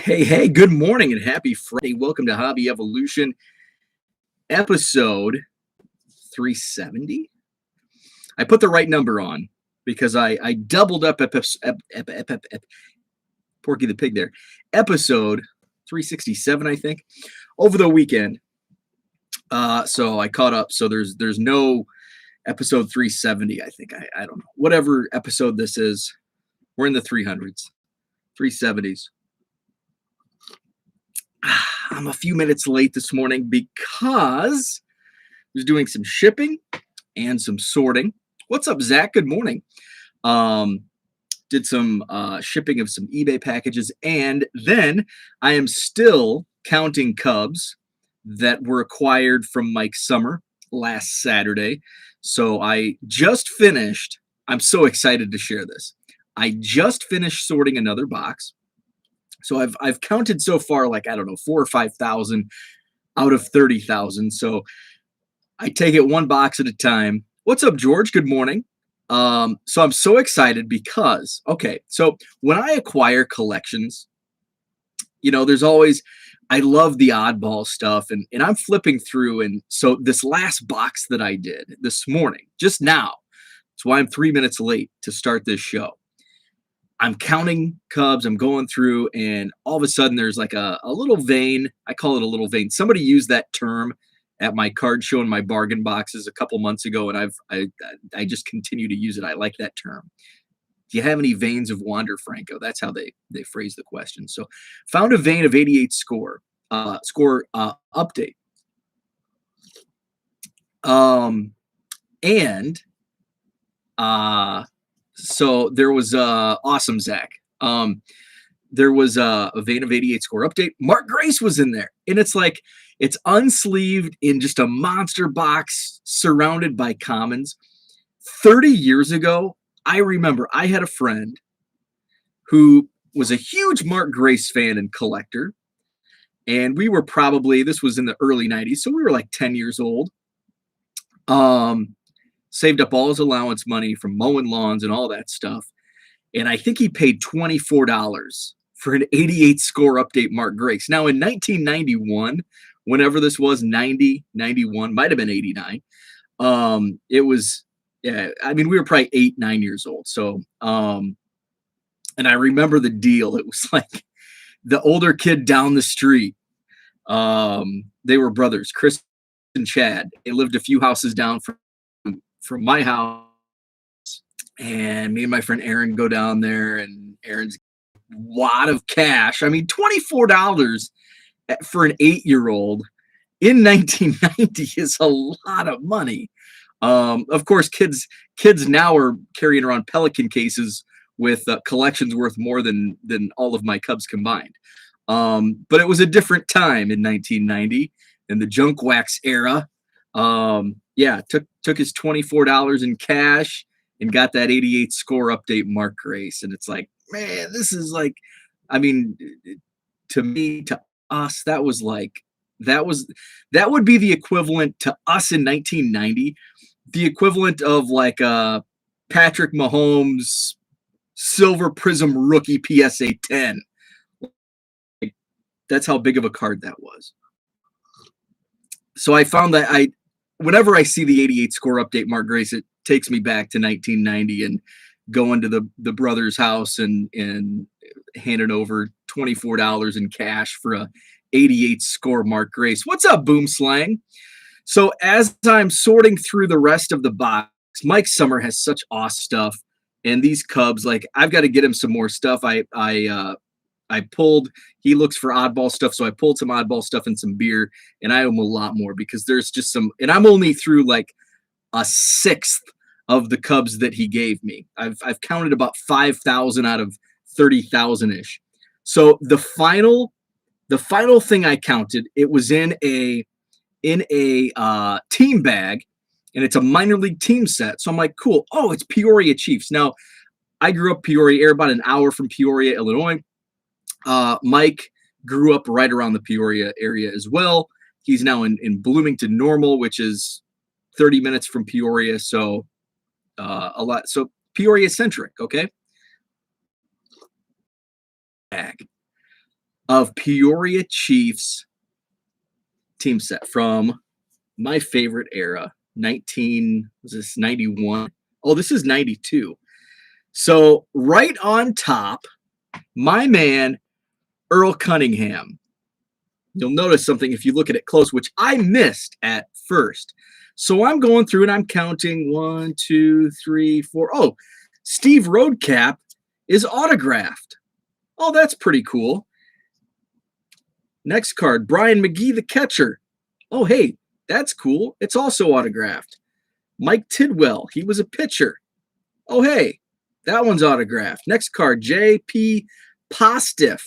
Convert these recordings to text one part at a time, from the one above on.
Hey, good morning and happy Friday. Welcome to Hobby Evolution, episode 370. I put the right number on because I doubled up Porky the Pig there. Episode 367, I think, over the weekend. So I caught up. So there's no episode 370, I think. I don't know. Whatever episode this is, we're in the 300s, 370s. I'm a few minutes late this morning because I was doing some shipping and some sorting. What's up, Zach? Good morning. Did some shipping of some eBay packages, and then I am still counting Cubs that were acquired from Mike Summer last Saturday. So I just finished. I'm so excited to share this. I just finished sorting another box. So I've counted so far, like, I don't know, 4,000 or 5,000 out of 30,000. So I take it one box at a time. What's up, George? Good morning. So I'm so excited because, okay, so when I acquire collections, there's always, I love the oddball stuff, and I'm flipping through. And so this last box that I did this morning, just now, that's why I'm 3 minutes late to start this show. I'm counting Cubs, I'm going through, and all of a sudden there's like a little vein. I call it a little vein. Somebody used that term at my card show in my bargain boxes a couple months ago, and I just continue to use it. I like that term. Do you have any veins of Wander Franco? That's how they phrase the question. So found a vein of 88 score update. So there was awesome, Zach. There was a vein of 88 score update. Mark Grace was in there, and it's like it's unsleeved in just a monster box surrounded by commons. 30 years ago, I remember I had a friend who was a huge Mark Grace fan and collector, and we were probably, this was in the early 90s, so we were like 10 years old. Saved up all his allowance money from mowing lawns and all that stuff. And I think he paid $24 for an 88 score update Mark Grace. Now in 1991, whenever this was, 90, 91, might have been 89. It was, yeah, I mean, we were probably 8, 9 years old. So, and I remember the deal. It was like the older kid down the street. They were brothers, Chris and Chad. They lived a few houses down from my house, and me and my friend Aaron go down there, and Aaron's wad of cash. I mean, $24 for an 8-year-old in 1990 is a lot of money. Of course, kids now are carrying around Pelican cases with collections worth more than all of my Cubs combined. But it was a different time in 1990 in the junk wax era. Yeah, took his $24 in cash and got that 88 score update Mark Grace. And it's like, man, this is like, I mean, to me, to us, that would be the equivalent to us in 1990, the equivalent of like Patrick Mahomes Silver Prism rookie PSA 10. Like, that's how big of a card that was. So I found that whenever I see the 88 score update Mark Grace, it takes me back to 1990 and going to the brother's house and handing over $24 in cash for a 88 score Mark Grace. What's up, Boom Slang? So as I'm sorting through the rest of the box, Mike Summer has such awesome stuff, and these Cubs, like, I've got to get him some more stuff. He looks for oddball stuff, so I pulled some oddball stuff and some beer, and I owe him a lot more because there's just some, and I'm only through like a sixth of the Cubs that he gave me. I've counted about 5,000 out of 30,000 ish. So the final thing I counted, it was in a team bag, and it's a minor league team set. So I'm like, cool. Oh, it's Peoria Chiefs. Now, I grew up Peoria area, about an hour from Peoria, Illinois. Mike grew up right around the Peoria area as well. He's now in Bloomington Normal, which is 30 minutes from Peoria. So a lot. So Peoria centric. Okay. of Peoria Chiefs team set from my favorite era, 91? Oh, this is 92. So right on top, my man, Earl Cunningham. You'll notice something if you look at it close, which I missed at first. So I'm going through and I'm counting 1, 2, 3, 4. Oh, Steve Roadcap is autographed. Oh, that's pretty cool. Next card, Brian McGee, the catcher. Oh, hey, that's cool. It's also autographed. Mike Tidwell, he was a pitcher. Oh, hey, that one's autographed. Next card, J.P. Postiff,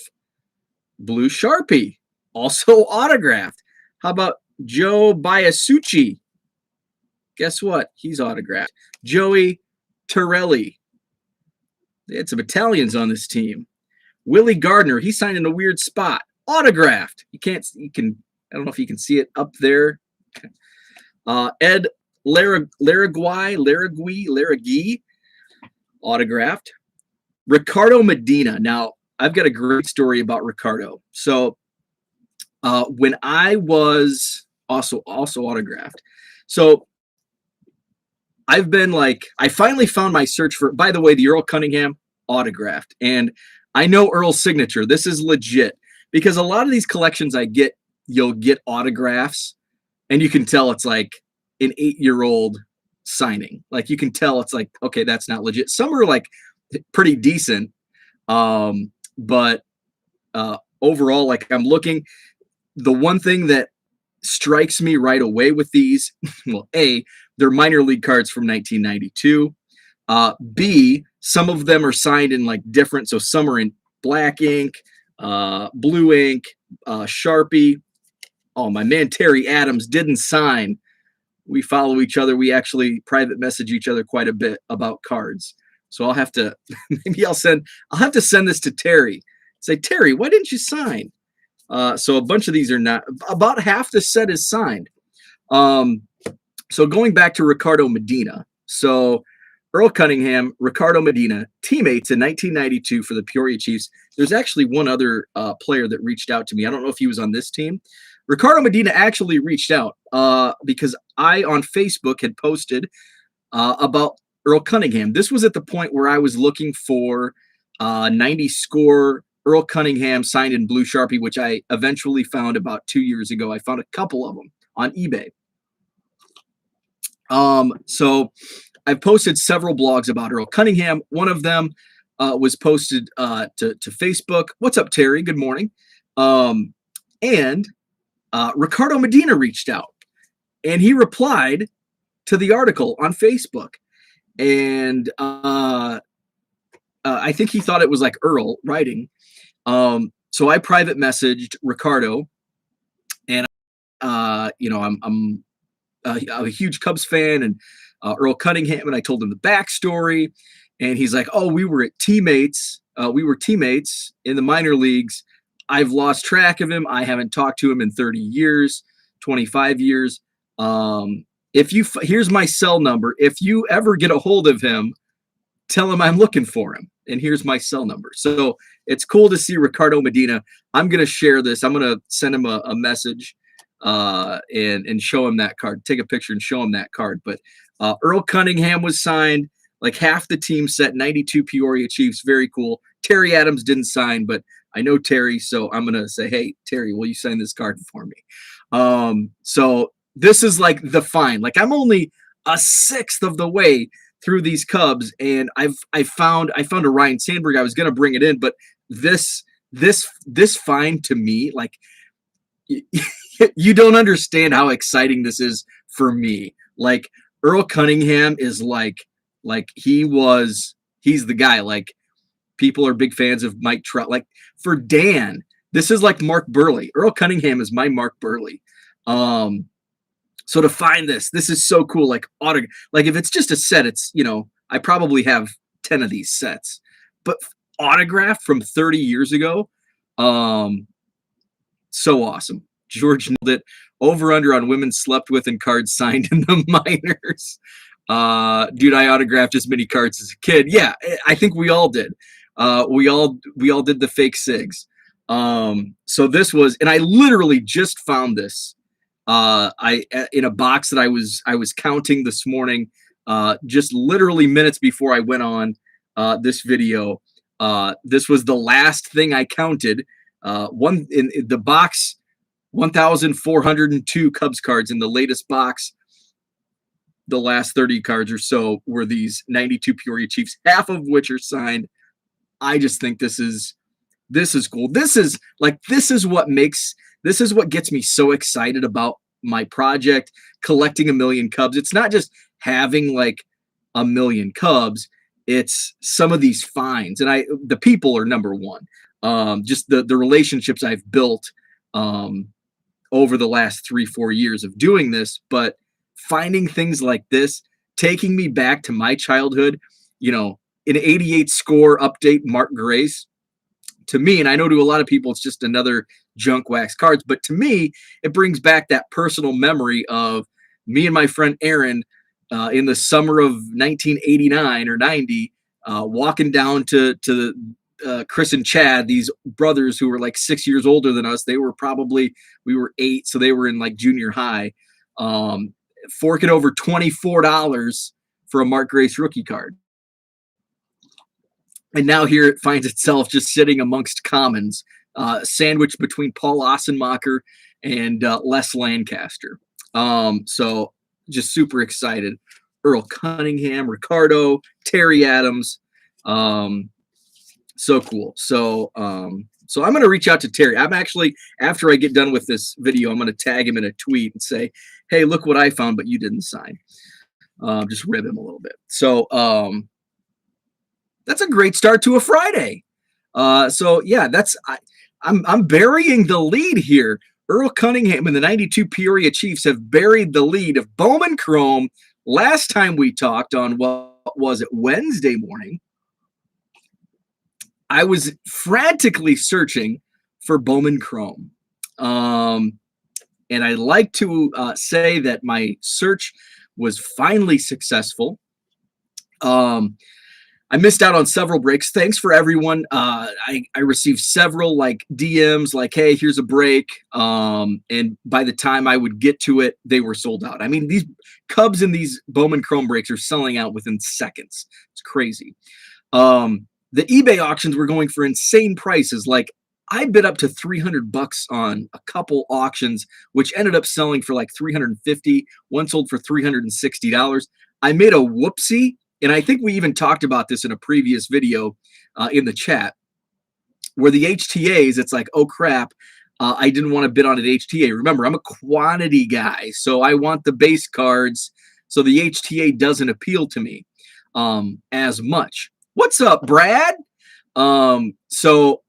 blue Sharpie, also autographed. How about Joe Biasucci? Guess what? He's autographed. Joey Torelli. They had some Italians on this team. Willie Gardner, he signed in a weird spot. Autographed. I don't know if you can see it up there. Ed Larragui, autographed. Ricardo Medina. Now, I've got a great story about Ricardo. So, when I was also autographed. So, I finally found my search for, by the way, the Earl Cunningham autographed. And I know Earl's signature. This is legit because a lot of these collections you'll get autographs and you can tell it's like an 8-year-old signing. Like you can tell it's like, okay, that's not legit. Some are like pretty decent. But overall, like I'm looking, the one thing that strikes me right away with these, well, A, they're minor league cards from 1992. B, some of them are signed in like different, so some are in black ink, blue ink, Sharpie. Oh, my man Terry Adams didn't sign. We follow each other. We actually private message each other quite a bit about cards. So I'll have to I'll have to send this to Terry. Say, Terry, why didn't you sign? So a bunch of these are not. About half the set is signed. So going back to Ricardo Medina. So Earl Cunningham, Ricardo Medina, teammates in 1992 for the Peoria Chiefs. There's actually one other player that reached out to me. I don't know if he was on this team. Ricardo Medina actually reached out because I, on Facebook, had posted about Earl Cunningham. This was at the point where I was looking for 90 score Earl Cunningham signed in blue Sharpie, which I eventually found about 2 years ago. I found a couple of them on eBay. So I've posted several blogs about Earl Cunningham. One of them was posted to Facebook. What's up, Terry? Good morning. And Ricardo Medina reached out and he replied to the article on Facebook. And I think he thought it was like Earl writing. So I private messaged Ricardo, and I'm a huge Cubs fan, and Earl Cunningham, and I told him the backstory, and he's like, "Oh, we were teammates in the minor leagues. I've lost track of him. I haven't talked to him in 30 years, 25 years. Here's my cell number. If you ever get a hold of him, tell him I'm looking for him. And here's my cell number." So it's cool to see Ricardo Medina. I'm going to share this. I'm going to send him a message and show him that card, take a picture and show him that card. But Earl Cunningham was signed, like half the team set, 92 Peoria Chiefs. Very cool. Terry Adams didn't sign, but I know Terry, so I'm going to say, hey, Terry, will you sign this card for me? So this is like the fine. Like I'm only a sixth of the way through these Cubs, and I found a Ryan Sandberg. I was going to bring it in, but this find to me, like you don't understand how exciting this is for me. Like Earl Cunningham is like he's the guy. Like people are big fans of Mike Trout. Like for Dan, this is like Mark Burley. Earl Cunningham is my Mark Burley. So to find this is so cool. Like if it's just a set, it's, I probably have 10 of these sets, but autographed from 30 years ago. So awesome. George nailed it. Over under on women slept with and cards signed in the minors. Dude, I autographed as many cards as a kid. Yeah, I think we all did. We all did the fake SIGs. So this was, and I literally just found this. I in a box that I was counting this morning, just literally minutes before I went on this video. This was the last thing I counted. One in the box, 1,402 Cubs cards in the latest box. The last 30 cards or so were these 92 Peoria Chiefs, half of which are signed. I just think this is cool. This is what gets me so excited about my project, collecting a million Cubs. It's not just having like a million Cubs, it's some of these finds. And the people are number one. Just the relationships I've built over the last 3-4 years of doing this, but finding things like this, taking me back to my childhood, an 88 score update, Mark Grace. To me, and I know to a lot of people, it's just another junk wax cards, but to me, it brings back that personal memory of me and my friend Aaron in the summer of 1989 or 90, walking down to Chris and Chad, these brothers who were like 6 years older than us. We were 8, so they were in like junior high, forking over $24 for a Mark Grace rookie card. And now here it finds itself just sitting amongst commons, sandwiched between Paul Ossenmacher and Les Lancaster. So just super excited. Earl Cunningham, Ricardo, Terry Adams. So cool. So I'm going to reach out to Terry. I'm actually, after I get done with this video, I'm going to tag him in a tweet and say, hey, look what I found, but you didn't sign. Just rib him a little bit. So that's a great start to a Friday. So yeah, I'm burying the lead here. Earl Cunningham and the 92 Peoria Chiefs have buried the lead of Bowman Chrome. Last time we talked on, what was it, Wednesday morning, I was frantically searching for Bowman Chrome. And I'd like to say that my search was finally successful. I missed out on several breaks. Thanks for everyone. I received several like DMs like, hey, here's a break. And by the time I would get to it, they were sold out. I mean, these Cubs and these Bowman Chrome breaks are selling out within seconds. It's crazy. The eBay auctions were going for insane prices. Like I bid up to $300 on a couple auctions, which ended up selling for like $350. One sold for $360. I made a whoopsie. And I think we even talked about this in a previous video in the chat, where the HTAs, it's like, oh crap, I didn't want to bid on an HTA. Remember, I'm a quantity guy, so I want the base cards. So the HTA doesn't appeal to me as much. What's up, Brad? So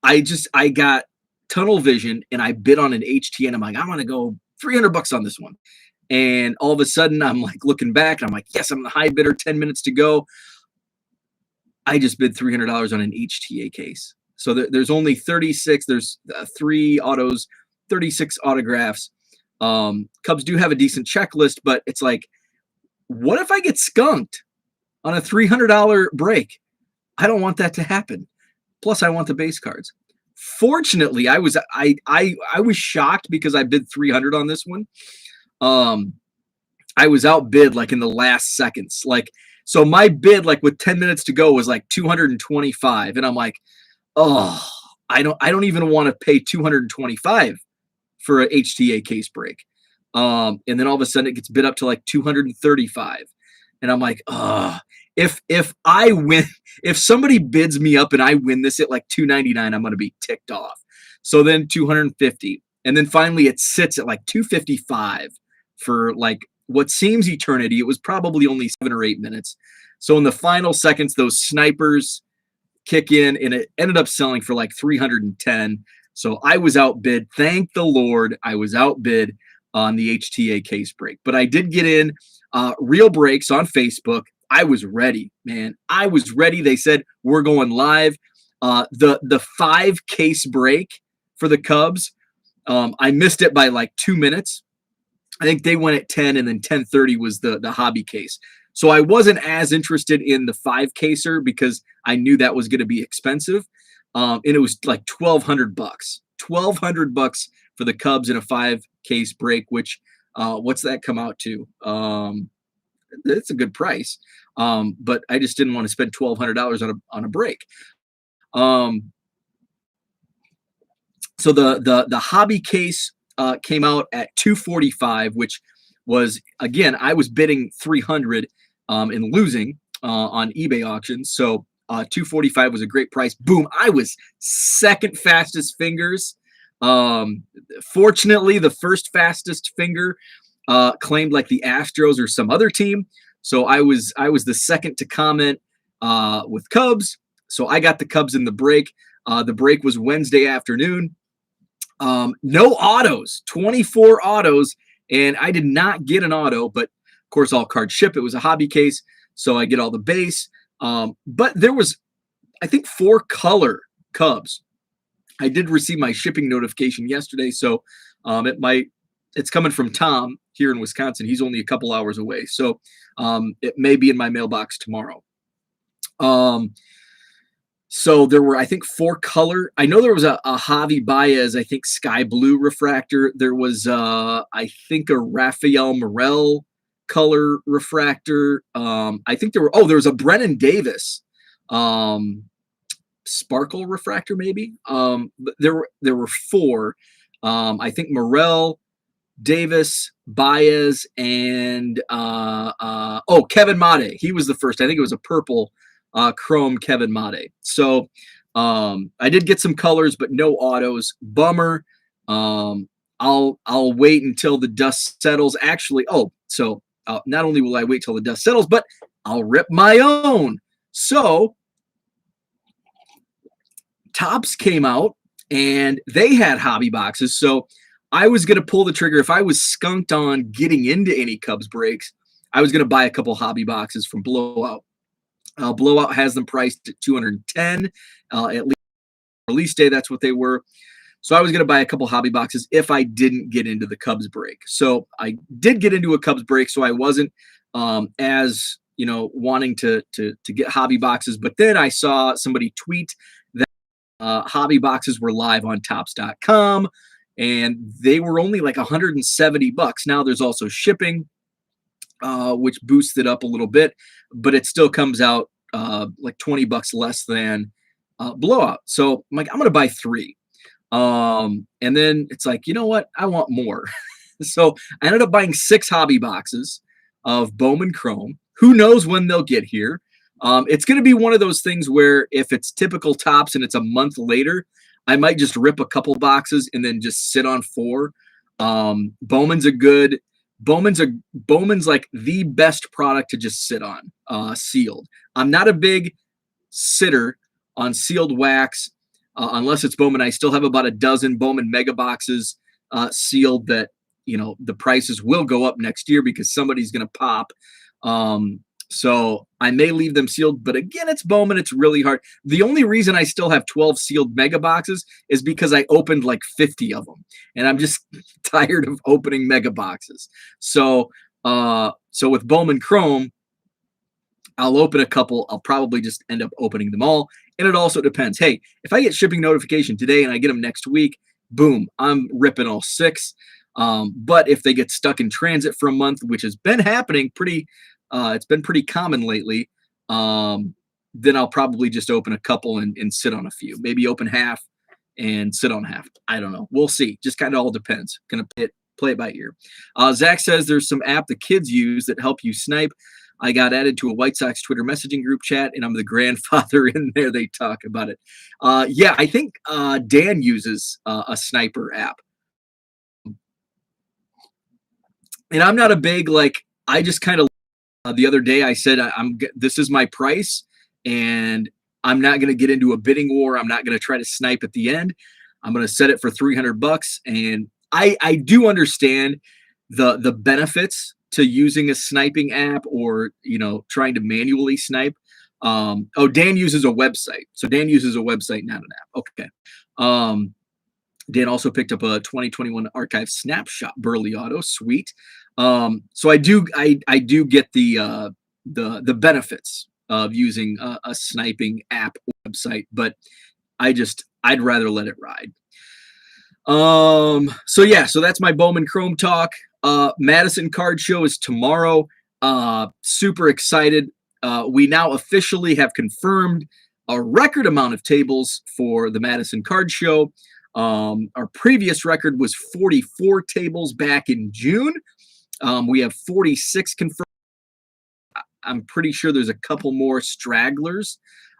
I got tunnel vision and I bid on an HTA, and I'm like, I want to go $300 on this one. And all of a sudden, I'm like looking back, and I'm like, yes, I'm the high bidder, 10 minutes to go. I just bid $300 on an HTA case. So there's only 36. There's 3 autos, 36 autographs. Cubs do have a decent checklist, but it's like, what if I get skunked on a $300 break? I don't want that to happen. Plus, I want the base cards. Fortunately, I was shocked because I bid 300 on this one. I was outbid like in the last seconds. Like, so my bid, like with 10 minutes to go, was like 225. And I'm like, oh, I don't even want to pay 225 for a HTA case break. And then all of a sudden it gets bid up to like 235. And I'm like, oh, if I win, if somebody bids me up and I win this at like 299, I'm going to be ticked off. So then 250. And then finally it sits at like 255 for like what seems eternity. It was probably only 7 or 8 minutes. So in the final seconds, those snipers kick in, and it ended up selling for like 310. So I was outbid. Thank the Lord, I was outbid on the HTA case break. But I did get in real breaks on Facebook. I was ready, man. I was ready. They said, we're going live. The 5 case break for the Cubs, I missed it by like 2 minutes. I think they went at 10, and then 10:30 was the hobby case. So I wasn't as interested in the 5 caser because I knew that was going to be expensive. and it was like $1,200. $1,200 for the Cubs in a 5 case break, which what's that come out to? It's a good price. But I just didn't want to spend $1,200 on a break. So the hobby case came out at $245, which was, again, I was bidding $300 and losing on eBay auctions. So $245 was a great price. Boom! I was second fastest fingers. Fortunately, the first fastest finger claimed like the Astros or some other team. So I was the second to comment with Cubs. So I got the Cubs in the break. The break was Wednesday afternoon. No autos, 24 autos, and I did not get an auto, but of course, all cards ship. It was a hobby case, so I get all the base. But there was, I think, 4 color Cubs. I did receive my shipping notification yesterday, so it's coming from Tom here in Wisconsin. He's only a couple hours away, so it may be in my mailbox tomorrow. So there were, I think, 4 color. I know there was a Javi Baez, I think, sky blue refractor. There was, I think, a Rafael Morel color refractor. I think there was a Brennan Davis sparkle refractor, maybe. But there were 4. I think Morel, Davis, Baez, and Kevin Made. He was the first. I think it was a purple chrome Kevin Made. So I did get some colors, but no autos. Bummer. I'll wait until the dust settles. Actually, not only will I wait till the dust settles, but I'll rip my own. So Topps came out and they had hobby boxes. So I was going to pull the trigger. If I was skunked on getting into any Cubs breaks, I was going to buy a couple hobby boxes from Blowout. Blowout has them priced at $210 at least release day. That's what they were. So I was going to buy a couple hobby boxes if I didn't get into the Cubs break. So I did get into a Cubs break, so I wasn't as wanting to get hobby boxes. But then I saw somebody tweet that hobby boxes were live on Topps.com, and they were only like $170. Now there's also shipping, which boosts it up a little bit, but it still comes out like $20 less than Blowout. So I'm like, I'm going to buy 3. And then it's like, you know what? I want more. So I ended up buying 6 hobby boxes of Bowman Chrome. Who knows when they'll get here? It's going to be one of those things where if it's typical Topps and it's a month later, I might just rip a couple boxes and then just sit on 4. Bowman's like the best product to just sit on, sealed. I'm not a big sitter on sealed wax, unless it's Bowman. I still have about a dozen Bowman mega boxes sealed that, the prices will go up next year because somebody's going to pop. So I may leave them sealed, but again, it's Bowman. It's really hard. The only reason I still have 12 sealed mega boxes is because I opened like 50 of them, and I'm just tired of opening mega boxes. So with Bowman Chrome, I'll open a couple. I'll probably just end up opening them all. And it also depends. Hey, if I get shipping notification today and I get them next week, boom, I'm ripping all 6. But if they get stuck in transit for a month, which has been happening it's been pretty common lately, then I'll probably just open a couple and sit on a few. Maybe open half and sit on half. I don't know. We'll see. Just kind of all depends. Gonna play it by ear. Zach says there's some app the kids use that help you snipe. I got added to a White Sox Twitter messaging group chat, and I'm the grandfather in there. They talk about it. Yeah, I think Dan uses a sniper app. And I'm not a big, I just kind of, the other day I said, this is my price, and I'm not going to get into a bidding war. I'm not going to try to snipe at the end. I'm going to set it for $300. And I do understand the benefits to using a sniping app or, trying to manually snipe. Dan uses a website. So Dan uses a website, not an app. Okay. Dan also picked up a 2021 archive snapshot Burley auto. Sweet. So I do get the benefits of using a sniping app website, but I'd rather let it ride. So that's my Bowman Chrome talk. Madison Card Show is tomorrow. Super excited. We now officially have confirmed a record amount of tables for the Madison Card Show. Our previous record was 44 tables back in June. We have 46 confirmed. I'm pretty sure there's a couple more stragglers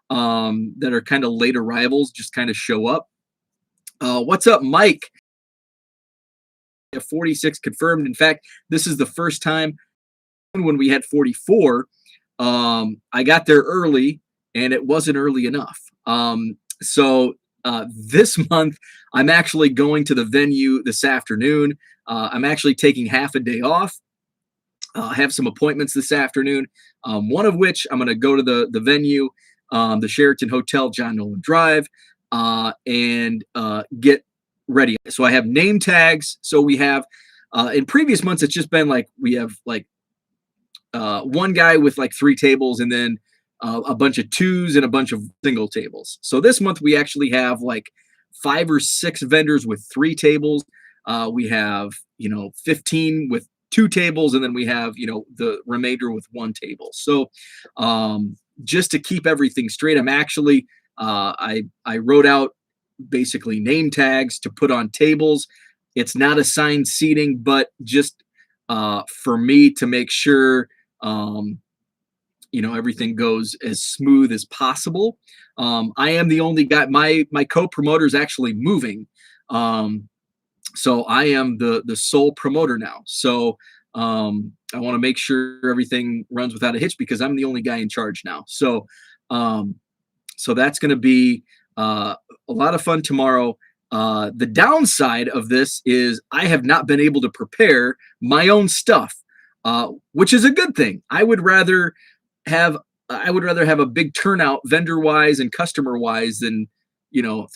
that are kind of late arrivals, just kind of show up. What's up, Mike? 46 confirmed. In fact, this is the first time when we had 44. I got there early, and it wasn't early enough. So this month, I'm actually going to the venue this afternoon. I'm actually taking half a day off. I have some appointments this afternoon, one of which I'm going to go to the venue, the Sheraton Hotel, John Nolan Drive, and get ready. So I have name tags. So we have, in previous months, it's just been like, we have like one guy with like 3 tables and then a bunch of 2s and a bunch of single tables. So this month we actually have like 5 or 6 vendors with 3 tables. We have, 15 with 2 tables, and then we have, the remainder with 1 table. So just to keep everything straight, I'm actually, I wrote out basically name tags to put on tables. It's not assigned seating, but just for me to make sure, everything goes as smooth as possible. I am the only guy. My co-promoter is actually moving. So I am the sole promoter now. So I want to make sure everything runs without a hitch because I'm the only guy in charge now. So that's going to be a lot of fun tomorrow. The downside of this is I have not been able to prepare my own stuff, which is a good thing. I would rather have a big turnout vendor wise and customer wise than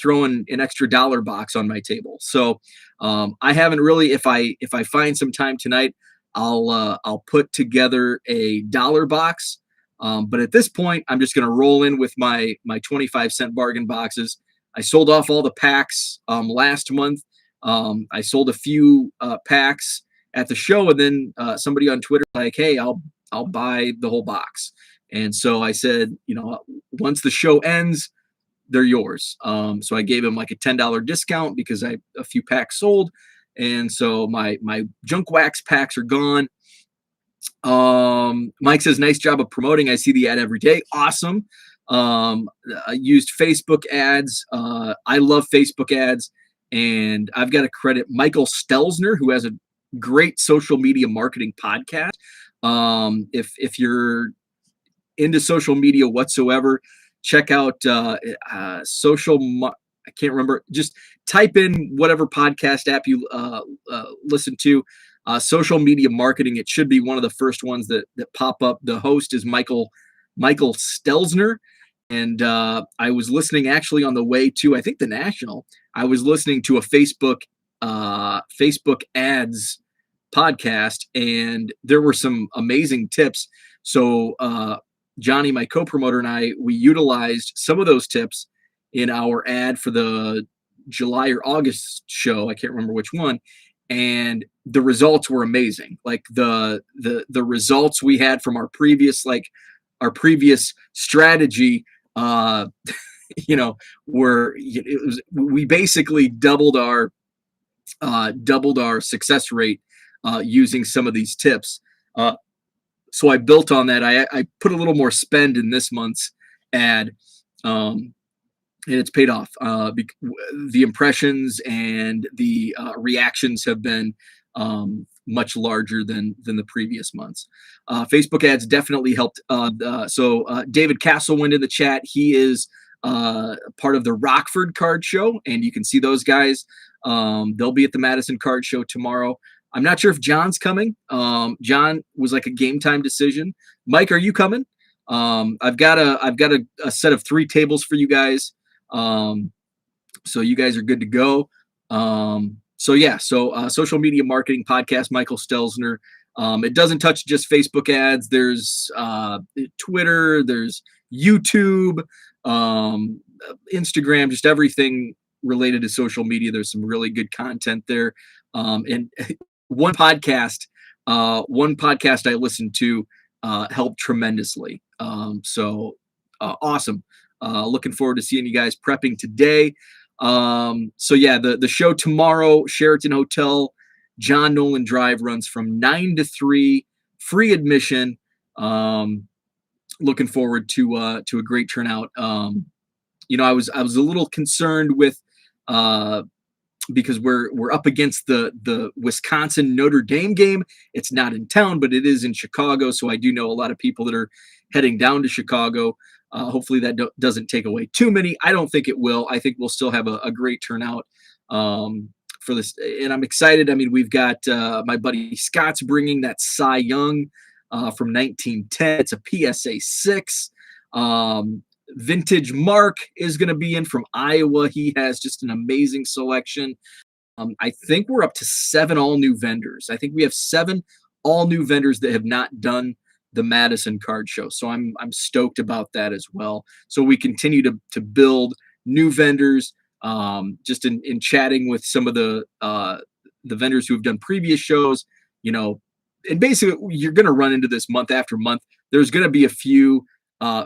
throwing an extra dollar box on my table. So I haven't really. If I find some time tonight, I'll put together a dollar box. But at this point, I'm just going to roll in with my 25-cent bargain boxes. I sold off all the packs last month. I sold a few packs at the show, and then somebody on Twitter like, "Hey, I'll buy the whole box." And so I said, once the show ends, they're yours. So I gave him like a $10 discount because a few packs sold, and so my junk wax packs are gone. Mike says, nice job of promoting. I see the ad every day. Awesome. I used Facebook ads. I love Facebook ads, and I've got to credit Michael Stelzner, who has a great social media marketing podcast. If you're into social media whatsoever, check out I can't remember. Just type in whatever podcast app you listen to. Social media marketing. It should be one of the first ones that pop up. The host is Michael Stelzner. And I was listening actually on the way to, I think, the National. I was listening to a Facebook ads podcast, and there were some amazing tips. So Johnny, my co-promoter, and I, we utilized some of those tips in our ad for the July or August show. I can't remember which one. And the results were amazing. Like the results we had from our previous strategy, we basically doubled our success rate using some of these tips. So I built on that. I put a little more spend in this month's ad, and it's paid off. The impressions and the reactions have been much larger than the previous months. Facebook ads definitely helped. So David Castlewind in the chat. He is part of the Rockford Card Show, and you can see those guys. They'll be at the Madison Card Show tomorrow. I'm not sure if John's coming. John was like a game time decision. Mike, are you coming? I've got a set of 3 tables for you guys. So you guys are good to go. Social media marketing podcast, Michael Stelzner. It doesn't touch just Facebook ads. There's Twitter, there's YouTube, Instagram, just everything related to social media. There's some really good content there. And one podcast, one podcast I listened to helped tremendously. Awesome. Looking forward to seeing you guys prepping today. So yeah, the show tomorrow, Sheraton Hotel, John Nolan Drive, runs from 9 to 3, free admission. Looking forward to a great turnout. I was a little concerned with because we're up against the Wisconsin Notre Dame game. It's not in town, but it is in Chicago, so I do know a lot of people that are heading down to Chicago. Hopefully that doesn't take away too many. I don't think it will. I think we'll still have a great turnout for this, and I'm excited. I mean, we've got my buddy Scott's bringing that Cy Young from 1910. It's a PSA 6. Vintage Mark is going to be in from Iowa. He has just an amazing selection. I think we're up to 7 all new vendors. I think we have 7 all new vendors that have not done the Madison Card Show. So I'm stoked about that as well. So we continue to build new vendors. Just in chatting with some of the vendors who have done previous shows, and basically you're going to run into this month after month. There's going to be a few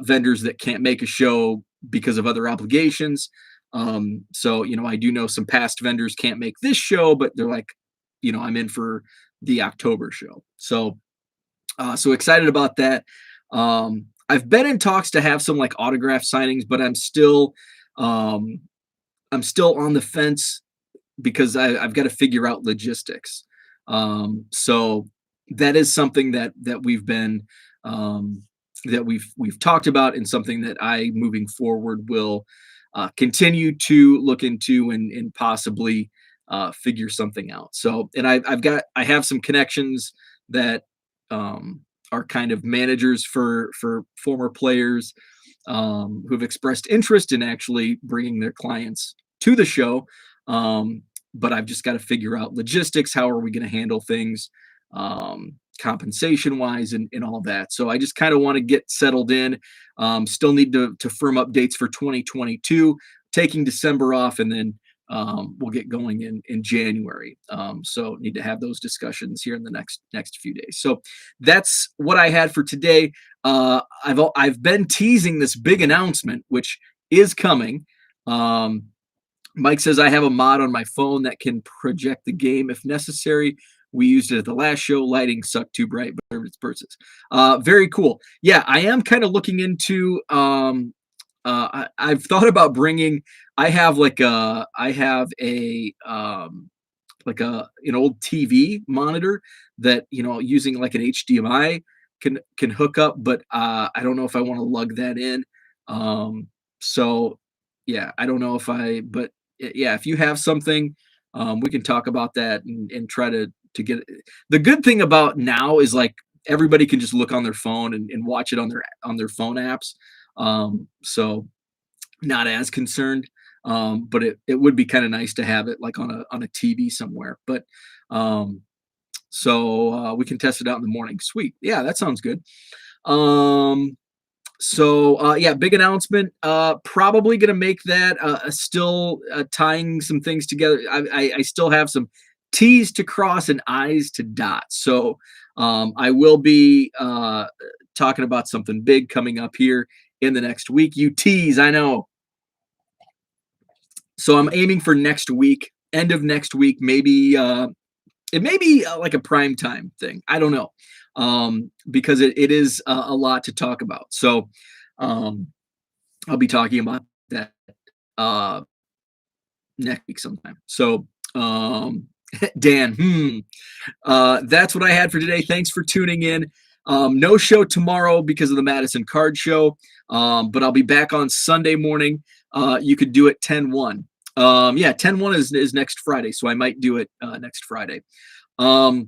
vendors that can't make a show because of other obligations. I do know some past vendors can't make this show, but they're like, I'm in for the October show. So excited about that. I've been in talks to have some like autograph signings, but I'm still on the fence because I've got to figure out logistics. So that is something that we've been that we've talked about, and something that I moving forward will continue to look into and possibly figure something out. So, and I have some connections that are kind of managers for former players who've expressed interest in actually bringing their clients to the show. But I've just got to figure out logistics. How are we going to handle things? Compensation wise and all that. So I just kind of want to get settled in. Still need to firm up dates for 2022, taking December off, and then we'll get going in January. So need to have those discussions here in the next few days. So that's what I had for today. I've been teasing this big announcement, which is coming. Mike says I have a mod on my phone that can project the game if necessary. We used it at the last show. Lighting sucked too bright, but it's purses. Very cool. Yeah, I am kind of looking into. I've thought about bringing. I have an old TV monitor that using like an HDMI can hook up, but I don't know if I want to lug that in. So yeah, I don't know but yeah, if you have something, we can talk about that and try to get it. The good thing about now is like everybody can just look on their phone and watch it on their phone apps. So not as concerned. But it would be kind of nice to have it like on a TV somewhere. But we can test it out in the morning. Sweet. Yeah, that sounds good. Big announcement. Probably gonna make that still tying some things together. I still have some T's to cross and I's to dot. So I will be talking about something big coming up here in the next week. You tease, I know. So I'm aiming for next week, end of next week, maybe. It may be like a prime time thing. I don't know, because it is a lot to talk about. So I'll be talking about that next week sometime. So Dan, that's what I had for today. Thanks for tuning in. No show tomorrow because of the Madison Card Show, but I'll be back on Sunday morning. You could do it 10-1. 10-1 is next Friday, so I might do it next Friday. So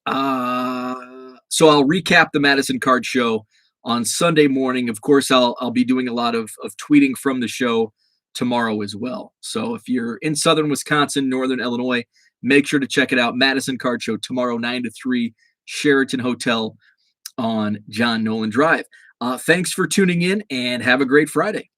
I'll recap the Madison Card Show on Sunday morning. Of course, I'll be doing a lot of tweeting from the show tomorrow as well. So if you're in southern Wisconsin, northern Illinois, make sure to check it out. Madison Card Show tomorrow, 9 to 3, Sheraton Hotel on John Nolan Drive. Thanks for tuning in, and have a great Friday.